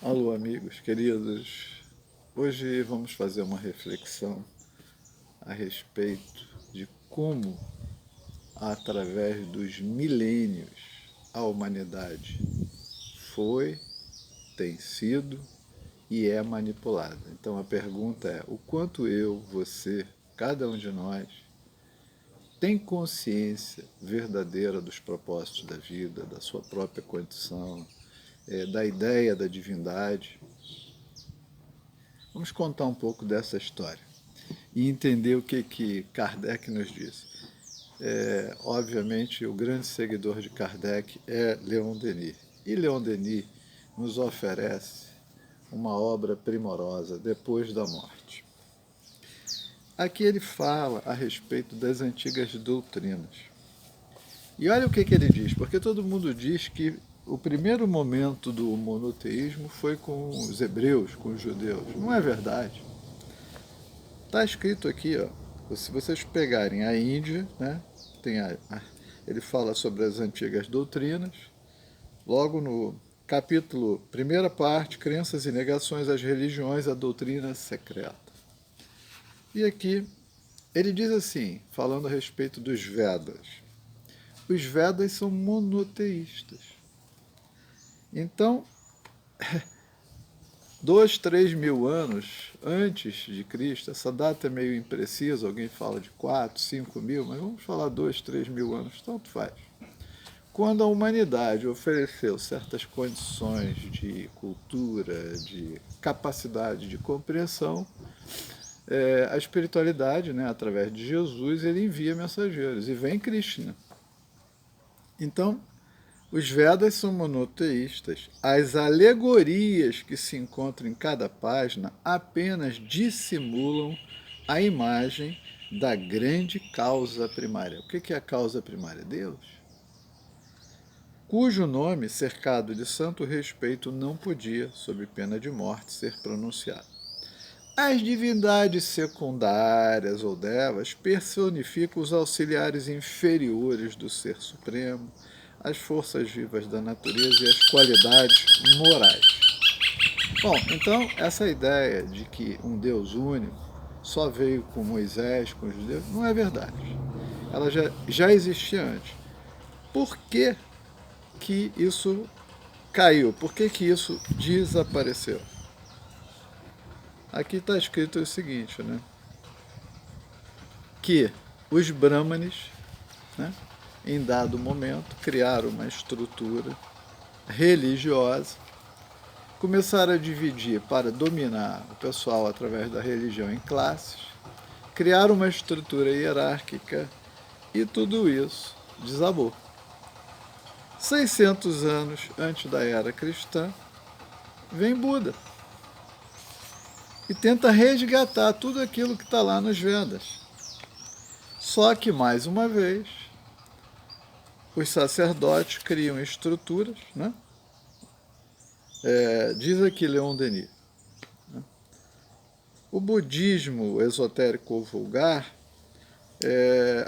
Alô, amigos queridos. Hoje vamos fazer uma reflexão a respeito de como, através dos milênios, a humanidade foi, tem sido e é manipulada. Então a pergunta é: o quanto eu, você, cada um de nós tem consciência verdadeira dos propósitos da vida, da sua própria condição, da ideia da divindade? Vamos contar um pouco dessa história e entender o que Kardec nos disse. Obviamente, o grande seguidor de Kardec é Leon Denis. E Leon Denis nos oferece uma obra primorosa depois da morte. Aqui ele fala a respeito das antigas doutrinas. E olha o que ele diz, porque todo mundo diz que o primeiro momento do monoteísmo foi com os hebreus, com os judeus. Não é verdade. Está escrito aqui, ó, se vocês pegarem a Índia, né, ele fala sobre as antigas doutrinas, logo no capítulo, primeira parte, Crenças e Negações, as Religiões, a Doutrina Secreta. E aqui ele diz assim, falando a respeito dos Vedas. Os Vedas são monoteístas. Então, 2, 3 mil anos antes de Cristo, essa data é meio imprecisa, alguém fala de 4, 5 mil, mas vamos falar 2, 3 mil anos, tanto faz. Quando a humanidade ofereceu certas condições de cultura, de capacidade de compreensão, a espiritualidade, né, através de Jesus, ele envia mensageiros, e vem Krishna. Então, os Vedas são monoteístas. As alegorias que se encontram em cada página apenas dissimulam a imagem da grande causa primária. O que é a causa primária? Deus. Cujo nome, cercado de santo respeito, não podia, sob pena de morte, ser pronunciado. As divindades secundárias ou devas personificam os auxiliares inferiores do Ser Supremo, as forças vivas da natureza e as qualidades morais. Bom, então essa ideia de que um Deus único só veio com Moisés, com os judeus, não é verdade. Ela já existia antes. Por que isso caiu? Por que isso desapareceu? Aqui está escrito o seguinte, né? Que os brahmanes, né, em dado momento, criaram uma estrutura religiosa, começaram a dividir para dominar o pessoal através da religião em classes, criaram uma estrutura hierárquica e tudo isso desabou. 600 anos antes da era cristã, vem Buda e tenta resgatar tudo aquilo que está lá nos Vedas. Só que, mais uma vez, os sacerdotes criam estruturas, né? Diz aqui Leon Denis, né? O budismo esotérico ou vulgar,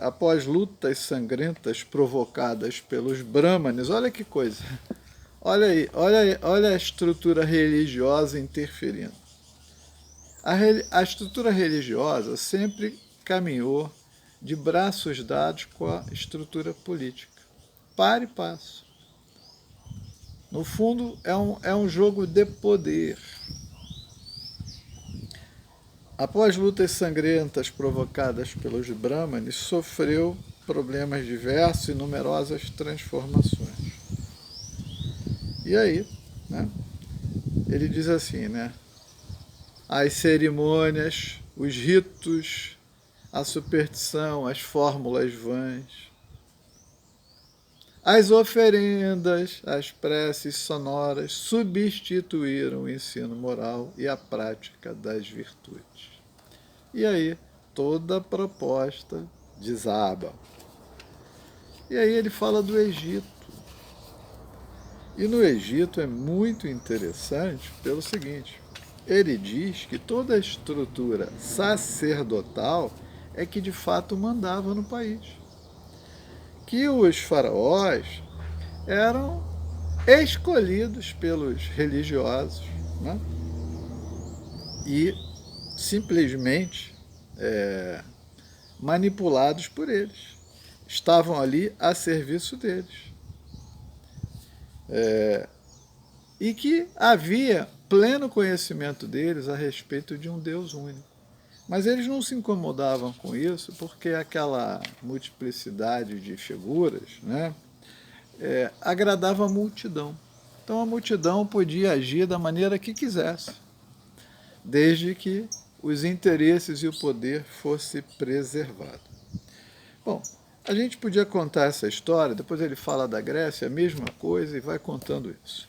após lutas sangrentas provocadas pelos brahmanes, olha que coisa, olha a estrutura religiosa interferindo. A estrutura religiosa sempre caminhou de braços dados com a estrutura política. Par e passo. No fundo, é um jogo de poder. Após lutas sangrentas provocadas pelos brahmanes, sofreu problemas diversos e numerosas transformações. E aí, né, ele diz assim, né? As cerimônias, os ritos, a superstição, as fórmulas vãs, as oferendas, as preces sonoras substituíram o ensino moral e a prática das virtudes. E aí, toda a proposta desaba. E aí ele fala do Egito. E no Egito é muito interessante pelo seguinte, ele diz que toda a estrutura sacerdotal é que de fato mandava no país. Que os faraós eram escolhidos pelos religiosos, né? E simplesmente manipulados por eles. Estavam ali a serviço deles. E que havia pleno conhecimento deles a respeito de um Deus único. Mas eles não se incomodavam com isso, porque aquela multiplicidade de figuras, né, agradava a multidão. Então a multidão podia agir da maneira que quisesse, desde que os interesses e o poder fosse preservado. Bom, a gente podia contar essa história, depois ele fala da Grécia, a mesma coisa, e vai contando isso.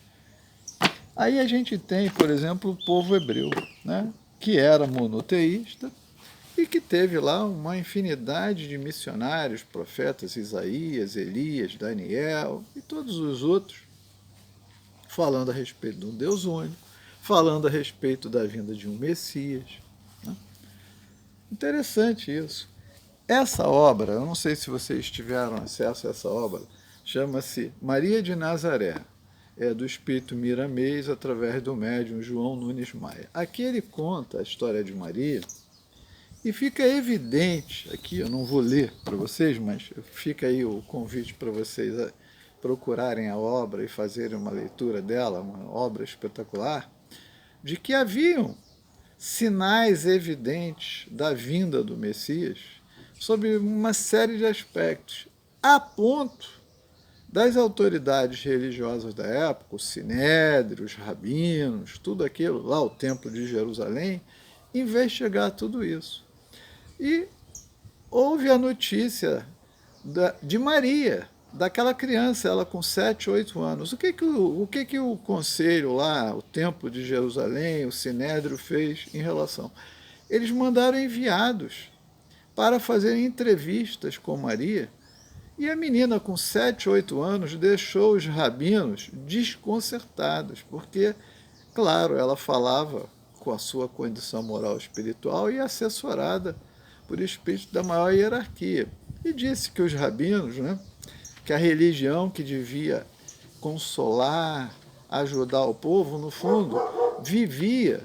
Aí a gente tem, por exemplo, o povo hebreu, né, que era monoteísta e que teve lá uma infinidade de missionários, profetas, Isaías, Elias, Daniel e todos os outros, falando a respeito de um Deus único, falando a respeito da vinda de um Messias. Né? Interessante isso. Essa obra, eu não sei se vocês tiveram acesso a essa obra, chama-se Maria de Nazaré, é do espírito Miramês, através do médium João Nunes Maia. Aqui ele conta a história de Maria e fica evidente, aqui eu não vou ler para vocês, mas fica aí o convite para vocês procurarem a obra e fazerem uma leitura dela, uma obra espetacular, de que haviam sinais evidentes da vinda do Messias sob uma série de aspectos, a ponto das autoridades religiosas da época, o Sinédrio, os rabinos, tudo aquilo, lá o Templo de Jerusalém, investigar tudo isso. E houve a notícia de Maria, daquela criança, ela com 7, 8 anos. O que o conselho lá, o Templo de Jerusalém, o Sinédrio fez em relação? Eles mandaram enviados para fazerem entrevistas com Maria, e a menina com 7, 8 anos deixou os rabinos desconcertados, porque, claro, ela falava com a sua condição moral e espiritual e assessorada por espíritos da maior hierarquia. E disse que os rabinos, né, que a religião que devia consolar, ajudar o povo, no fundo, vivia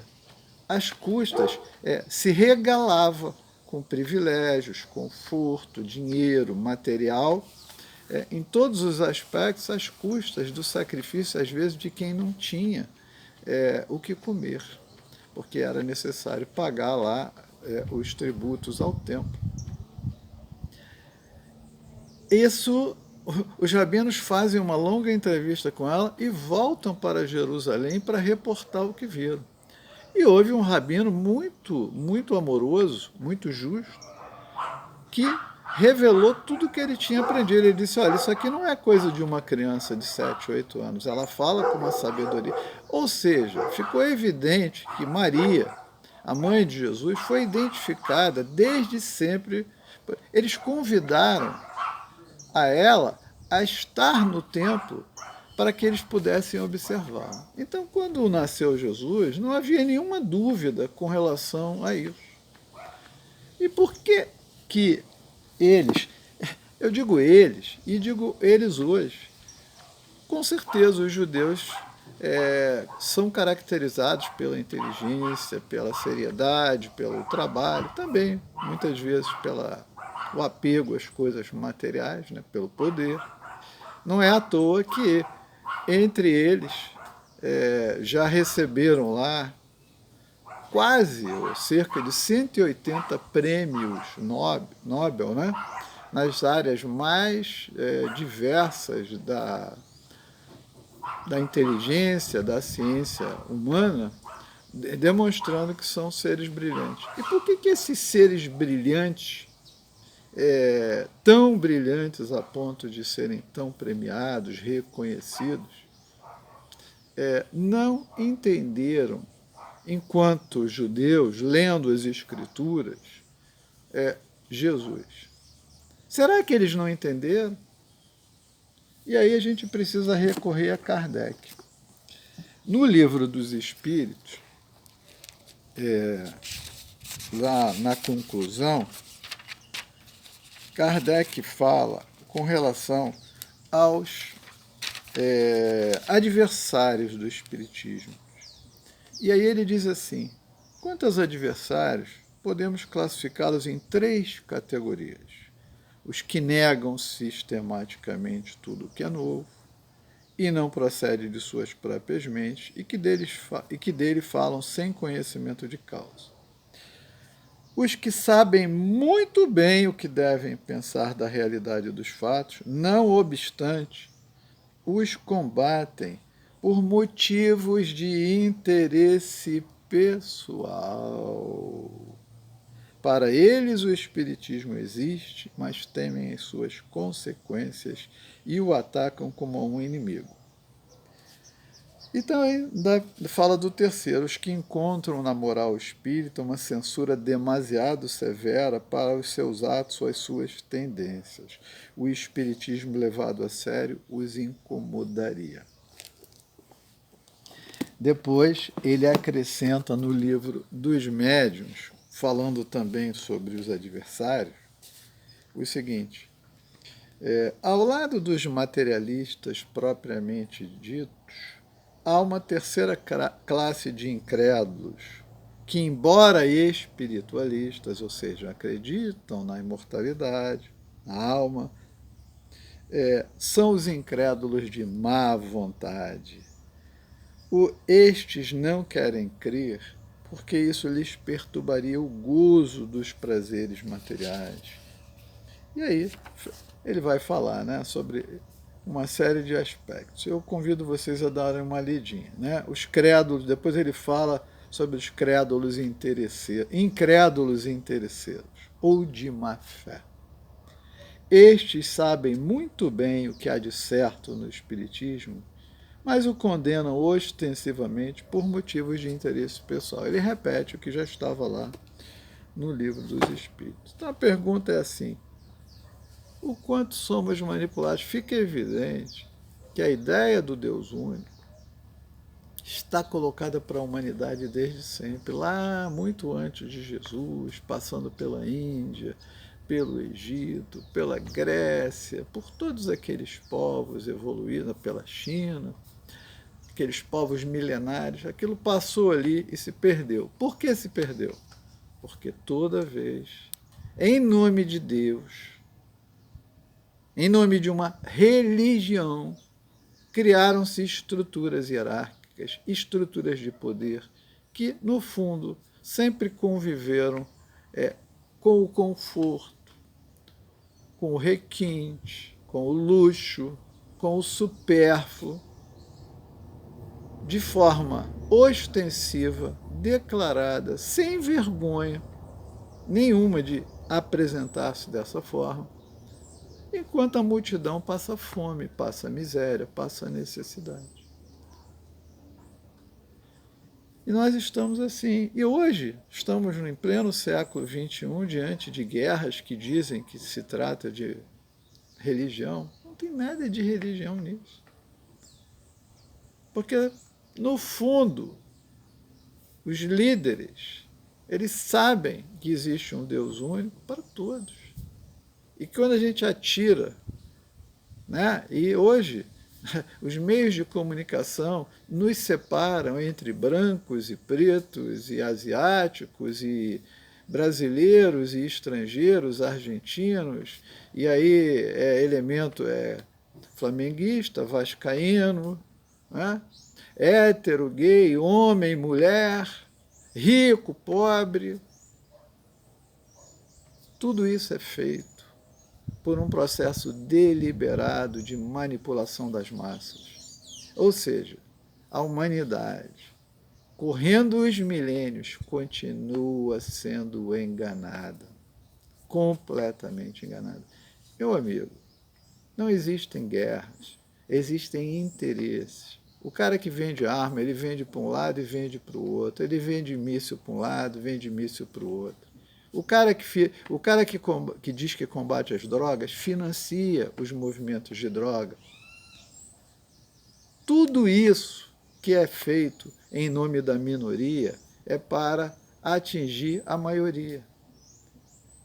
às custas, se regalava com privilégios, conforto, dinheiro, material, em todos os aspectos, às custas do sacrifício, às vezes, de quem não tinha o que comer, porque era necessário pagar lá os tributos ao templo. Isso, os rabinos fazem uma longa entrevista com ela e voltam para Jerusalém para reportar o que viram. E houve um rabino muito, muito amoroso, muito justo, que revelou tudo o que ele tinha aprendido. Ele disse, olha, isso aqui não é coisa de uma criança de 7, 8 anos, ela fala com uma sabedoria. Ou seja, ficou evidente que Maria, a mãe de Jesus, foi identificada desde sempre. Eles convidaram a ela a estar no templo para que eles pudessem observar. Então, quando nasceu Jesus, não havia nenhuma dúvida com relação a isso. E por que eles, eu digo eles, e digo eles hoje, com certeza os judeus são caracterizados pela inteligência, pela seriedade, pelo trabalho, também, muitas vezes, pelo apego às coisas materiais, né, pelo poder. Não é à toa que entre eles já receberam lá quase, ou cerca de 180 prêmios Nobel, né? Nas áreas mais diversas da inteligência, da ciência humana, demonstrando que são seres brilhantes. E por que esses seres brilhantes, tão brilhantes a ponto de serem tão premiados, reconhecidos, não entenderam, enquanto judeus, lendo as Escrituras, Jesus? Será que eles não entenderam? E aí a gente precisa recorrer a Kardec. No Livro dos Espíritos, lá na conclusão, Kardec fala com relação aos adversários do Espiritismo. E aí ele diz assim, quanto aos adversários, podemos classificá-los em 3 categorias. Os que negam sistematicamente tudo o que é novo e não procede de suas próprias mentes e que dele falam sem conhecimento de causa. Os que sabem muito bem o que devem pensar da realidade dos fatos, não obstante, os combatem por motivos de interesse pessoal. Para eles o Espiritismo existe, mas temem as suas consequências e o atacam como um inimigo. E também fala do terceiro, os que encontram na moral espírita uma censura demasiado severa para os seus atos ou as suas tendências. O espiritismo levado a sério os incomodaria. Depois ele acrescenta no livro dos médiuns, falando também sobre os adversários, o seguinte, ao lado dos materialistas propriamente ditos, há uma terceira classe de incrédulos que, embora espiritualistas, ou seja, acreditam na imortalidade, na alma, são os incrédulos de má vontade. Estes não querem crer porque isso lhes perturbaria o gozo dos prazeres materiais. E aí ele vai falar, né, sobre uma série de aspectos. Eu convido vocês a darem uma lidinha, né? Os crédulos, depois ele fala sobre os crédulos incrédulos interesseiros, ou de má fé. Estes sabem muito bem o que há de certo no Espiritismo, mas o condenam ostensivamente por motivos de interesse pessoal. Ele repete o que já estava lá no Livro dos Espíritos. Então a pergunta é assim, o quanto somos manipulados? Fica evidente que a ideia do Deus único está colocada para a humanidade desde sempre, lá muito antes de Jesus, passando pela Índia, pelo Egito, pela Grécia, por todos aqueles povos evoluídos, pela China, aqueles povos milenários, aquilo passou ali e se perdeu. Por que se perdeu? Porque toda vez, em nome de Deus, em nome de uma religião, criaram-se estruturas hierárquicas, estruturas de poder, que, no fundo, sempre conviveram com o conforto, com o requinte, com o luxo, com o supérfluo, de forma ostensiva, declarada, sem vergonha nenhuma de apresentar-se dessa forma, enquanto a multidão passa fome, passa miséria, passa necessidade. E nós estamos assim. E hoje estamos em pleno século XXI, diante de guerras que dizem que se trata de religião. Não tem nada de religião nisso. Porque, no fundo, os líderes, eles sabem que existe um Deus único para todos. E quando a gente atira, né, e hoje os meios de comunicação nos separam entre brancos e pretos, e asiáticos, e brasileiros e estrangeiros, argentinos, e aí elemento flamenguista, vascaíno, né? Hétero, gay, homem, mulher, rico, pobre. Tudo isso é feito por um processo deliberado de manipulação das massas. Ou seja, a humanidade, correndo os milênios, continua sendo enganada, completamente enganada. Meu amigo, não existem guerras, existem interesses. O cara que vende arma, ele vende para um lado e vende para o outro. Ele vende míssil para um lado, vende míssil para o outro. O cara que diz que combate as drogas financia os movimentos de droga. Tudo isso que é feito em nome da minoria é para atingir a maioria.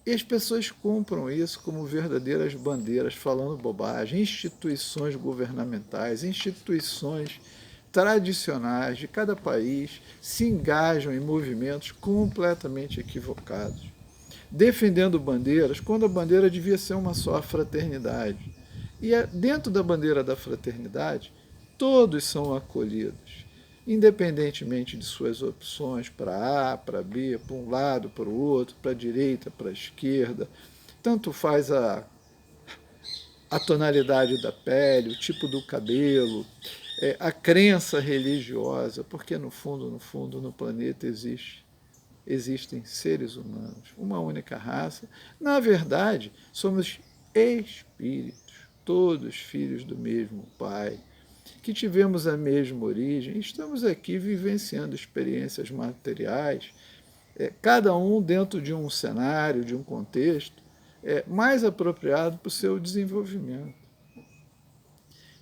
E as pessoas compram isso como verdadeiras bandeiras, falando bobagem. Instituições governamentais, instituições tradicionais de cada país se engajam em movimentos completamente equivocados, defendendo bandeiras quando a bandeira devia ser uma só, a fraternidade. E dentro da bandeira da fraternidade, todos são acolhidos, independentemente de suas opções para A, para B, para um lado, para o outro, para a direita, para a esquerda. Tanto faz a tonalidade da pele, o tipo do cabelo, a crença religiosa, porque no fundo, no planeta existem seres humanos, uma única raça. Na verdade, somos espíritos, todos filhos do mesmo Pai, que tivemos a mesma origem, estamos aqui vivenciando experiências materiais, cada um dentro de um cenário, de um contexto, mais apropriado para o seu desenvolvimento.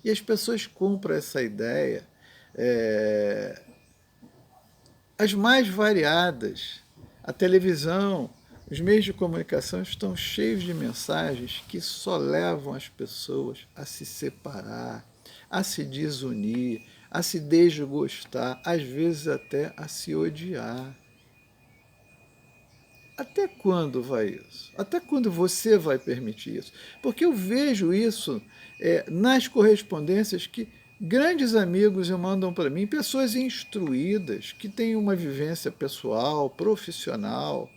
E as pessoas compram essa ideia, as mais variadas. A televisão, os meios de comunicação estão cheios de mensagens que só levam as pessoas a se separar, a se desunir, a se desgostar, às vezes até a se odiar. Até quando vai isso? Até quando você vai permitir isso? Porque eu vejo isso nas correspondências que grandes amigos mandam para mim, pessoas instruídas, que têm uma vivência pessoal, profissional,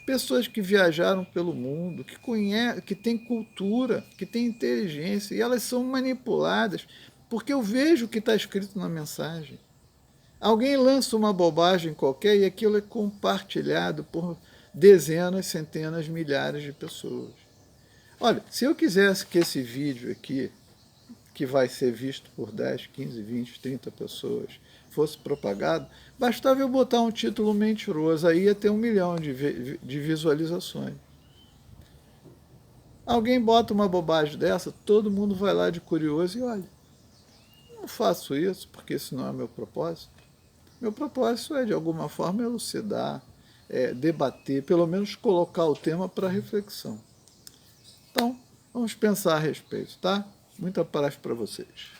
pessoas que viajaram pelo mundo, que têm cultura, que têm inteligência, e elas são manipuladas, porque eu vejo o que está escrito na mensagem. Alguém lança uma bobagem qualquer e aquilo é compartilhado por dezenas, centenas, milhares de pessoas. Olha, se eu quisesse que esse vídeo aqui, que vai ser visto por 10, 15, 20, 30 pessoas, fosse propagado, bastava eu botar um título mentiroso, aí ia ter 1 milhão de visualizações. Alguém bota uma bobagem dessa, todo mundo vai lá de curioso e olha, não faço isso porque esse não é meu propósito. Meu propósito é, de alguma forma, elucidar, debater, pelo menos colocar o tema para reflexão. Então, vamos pensar a respeito, tá? Muita paz para vocês.